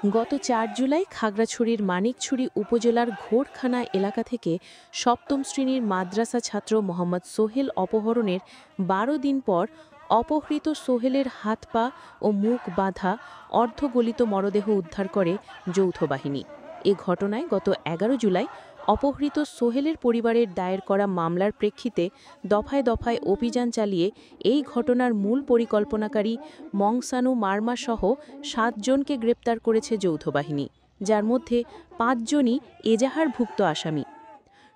গত ৪ জুলাই খাগড়াছড়ির মানিকছড়ি উপজেলার ঘোড়খানা এলাকা থেকে সপ্তম শ্রেণীর মাদ্রাসা ছাত্র মোহাম্মদ সোহেল অপহরণের ১২ দিন পর অপহৃত সোহেলের হাত পা ও মুখ বাঁধা অর্ধগলিত মরদেহ উদ্ধার করে যৌথ বাহিনী। এ ঘটনায় গত ১১ জুলাই অপহৃত সোহেলের পরিবারের দায়ের করা মামলার প্রেক্ষিতে দফায় দফায় অভিযান চালিয়ে এই ঘটনার মূল পরিকল্পনাকারী মংসানু মারমাসহ ৭ জনকে গ্রেপ্তার করেছে যৌথ বাহিনী, যার মধ্যে ৫ জনই এজাহারভুক্ত আসামি।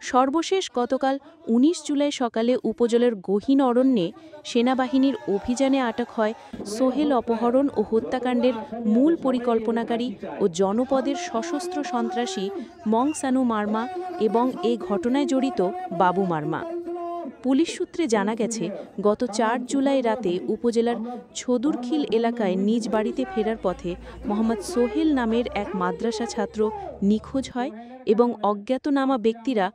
সর্বশেষ গতকাল ১৯ জুলাই সকালে উপজেলার গহীন অরণ্যে সেনাবাহিনীর অভিযানে আটক হয় সোহেল অপহরণ ও হত্যাকাণ্ডের মূল পরিকল্পনাকারী ও জনপদের সশস্ত্র সন্ত্রাসী মংসানু মারমা এবং এ ঘটনায় জড়িত বাবু মারমা। পুলিশ সূত্রে জানা গেছে, গত ৪ জুলাই রাতে উপজেলার ছদুরখিল এলাকায় নিজ বাড়িতে ফেরার পথে মোহাম্মদ সোহেল নামের এক মাদ্রাসা ছাত্র নিখোঁজ হয় এবং অজ্ঞাতনামা ব্যক্তিরা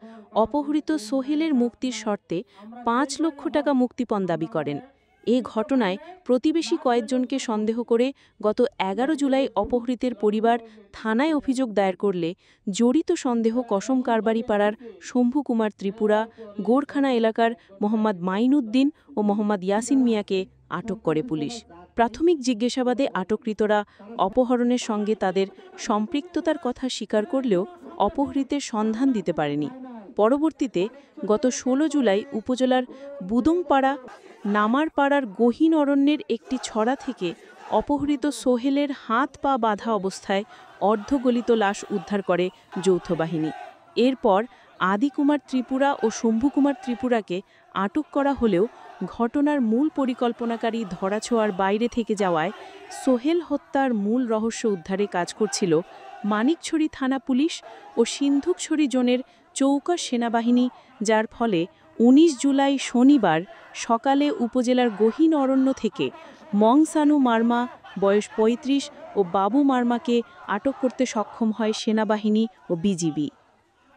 অপহৃত সোহেলের মুক্তির শর্তে ৫ লক্ষ টাকা মুক্তিপণ দাবি করেন। এ ঘটনায় প্রতিবেশী কয়েকজনকে সন্দেহ করে গত ১১ জুলাই অপহৃতের পরিবার থানায় অভিযোগ দায়ের করলে জড়িত সন্দেহ কসম কারবারি পাড়ার শম্ভু কুমার ত্রিপুরা, গোরখানা এলাকার মোহাম্মদ মাইনুদ্দিন ও মোহাম্মদ ইয়াসিন মিয়াকে আটক করে পুলিশ। প্রাথমিক জিজ্ঞাসাবাদে আটককৃতরা অপহরণের সঙ্গে তাদের সম্পৃক্ততার কথা স্বীকার করলেও অপহৃতের সন্ধান দিতে পারেনি। পরবর্তীতে গত ১৬ জুলাই উপজেলার বুদংপাড়া নামারপাড়ার গহীন অরণ্যের একটি ছড়া থেকে অপহৃত সোহেলের হাত পা বাঁধা অবস্থায় অর্ধগলিত লাশ উদ্ধার করে যৌথ বাহিনী। এরপর আদিকুমার ত্রিপুরা ও শম্ভুকুমার ত্রিপুরাকে আটক করা হলেও ঘটনার মূল পরিকল্পনাকারী ধরাছোঁয়ার বাইরে থেকে যাওয়ায় সোহেল হত্যার মূল রহস্য উদ্ধারে কাজ করছিল মানিকছড়ি থানা পুলিশ ও সিন্ধুকছড়ি জোনের চৌকাশ সেনাবাহিনী, যার ফলে ১৯ জুলাই শনিবার সকালে উপজেলার গহীন অরণ্য থেকে মংসানু মারমা বয়স ৩৫ ও বাবু মারমাকে আটক করতে সক্ষম হয় সেনাবাহিনী ও বিজিবি।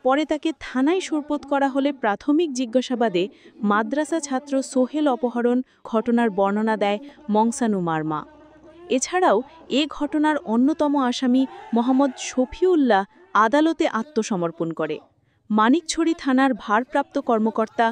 পরে তাকে থানায় সোপর্দ করা হলে প্রাথমিক জিজ্ঞাসাবাদে মাদ্রাসা ছাত্র সোহেল অপহরণ ঘটনার বর্ণনা দেয় মংসানু মারমা। এছাড়াও এ ঘটনার অন্যতম আসামি মোহাম্মদ শফিউল্লাহ আদালতে আত্মসমর্পণ করে। মানিকছড়ি থানার ভারপ্রাপ্ত কর্মকর্তা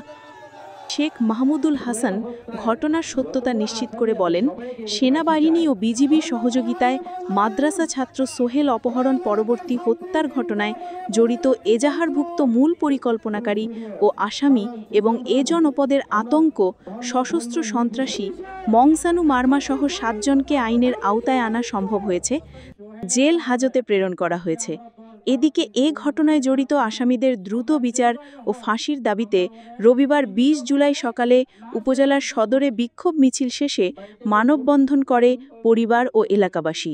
শেখ মাহমুদুল হাসান ঘটনার সত্যতা নিশ্চিত করে বলেন, সেনাবাহিনী ও বিজিবির সহযোগিতায় মাদ্রাসা ছাত্র সোহেল অপহরণ পরবর্তী হত্যার ঘটনায় জড়িত এজাহারভুক্ত মূল পরিকল্পনাকারী ও আসামি এবং এ জনপদের আতঙ্ক সশস্ত্র সন্ত্রাসী মংসানু মারমাসহ ৭ জনকে আইনের আওতায় আনা সম্ভব হয়েছে, জেল হাজতে প্রেরণ করা হয়েছে। এদিকে এ ঘটনায় জড়িত আসামিদের দ্রুত বিচার ও ফাঁসির দাবিতে রবিবার ২০ জুলাই সকালে উপজেলার সদরে বিক্ষোভ মিছিল শেষে মানববন্ধন করে পরিবার ও এলাকাবাসী।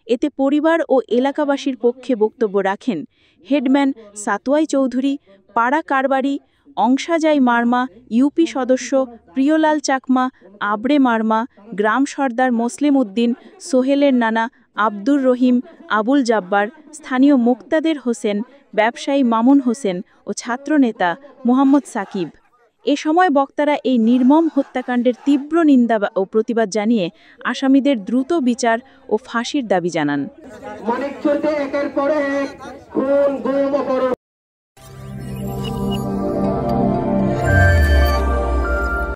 এতে পরিবার ও এলাকাবাসীর পক্ষে বক্তব্য রাখেন হেডম্যান সাতোয়াই চৌধুরী, পাড়া কারবারি অংশাজাই মারমা, ইউপি সদস্য প্রিয়লাল চাকমা, আবরে মারমা, গ্রাম সর্দার মোসলেম উদ্দিন, সোহেলের নানা আব্দুর রহিম, আবুল জাব্বার, স্থানীয় মুক্তাদের হোসেন, ব্যবসায়ী মামুন হোসেন ও ছাত্রনেতা মোহাম্মদ সাকিব। এ সময় বক্তারা এই নির্মম হত্যাকাণ্ডের তীব্র নিন্দা ও প্রতিবাদ জানিয়ে আসামিদের দ্রুত বিচার ও ফাঁসির দাবি জানান। মানিকছড়িতে একের পর এক খুন, গুম, অপহরণ